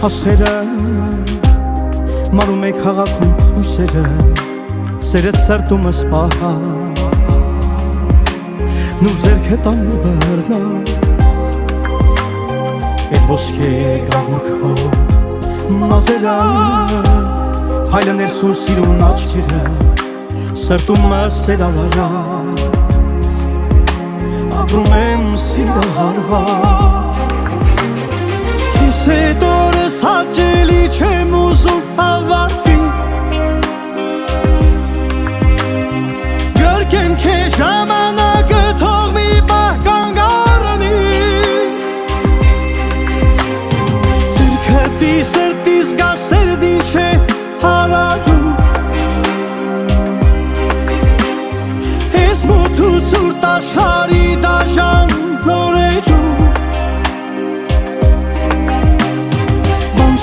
Աստղերը մարում է քաղաքում հույսերը սերդ սրտումս պահած նուր ձերքը տանու դառնած էդ ոսկե գանգուրքո մազերը հայլը ներսում սիրուն աչքերը սրտումս սերալարած ապրում եմ սիրահարված Ինձ հետ օրս հաճելի չեմ ուզում հավարտվի Գրկեմ քեզ ժամանակը թող մի պահ կանգ առնի Ձերքտի սրտիս գա սերդ ինչ է հարարում Ես մութ ու սուրտ աշխարհի դաժան նորերում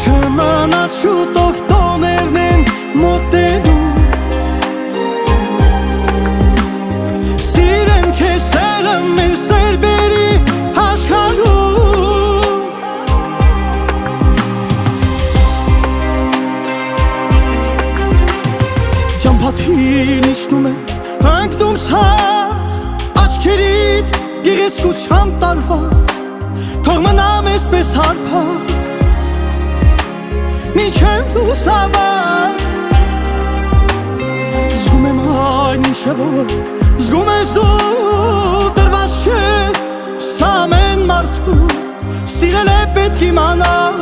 Չմանած շուտով տոներն են մոտենում Սիրեմ քեզ սերը մեր սերբերի աշխարհում Ճամփաթին իջնում է հանգնում ցած Աչքերիդ գեղեցկությամբ տարված Թող մնամ էսպես հարբած Մինչև լուսաբաց Զգում եմ այն ինչը որ Զգում ես դու տրված չէ Սա ամեն մարդու Սիրել է պետք իմանալ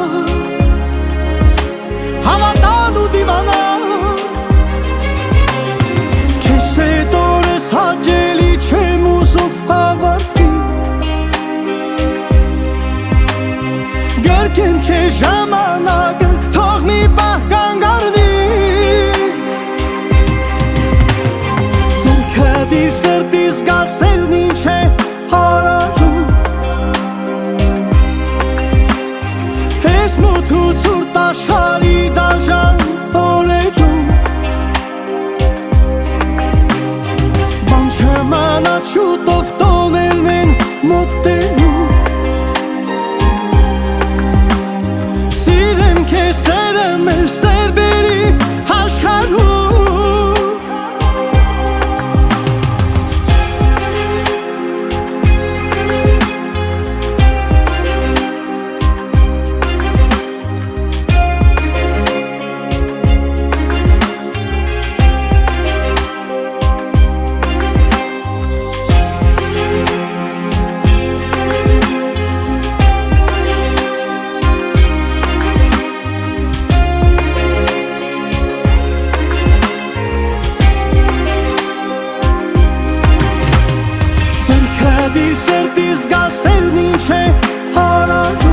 Հավատալ ու դիմանալ Քեզ հետ օրս հաճելի չեմ ուզում հավարտվի Գրկեմ քեզ ժամանակը Թող մի պահ կանգ առնի Ձերքտի սրտիս գա սերն ինչ է հարարում Ես մութ ու սուրտ աշխարհի դաժան օրերում Բան չմանած շուտով տոներն են մոտենում Քեզ սերը մեր սերբերի աշխարհում Ձերքտի սրտիս գա սերն ինչ է հարարում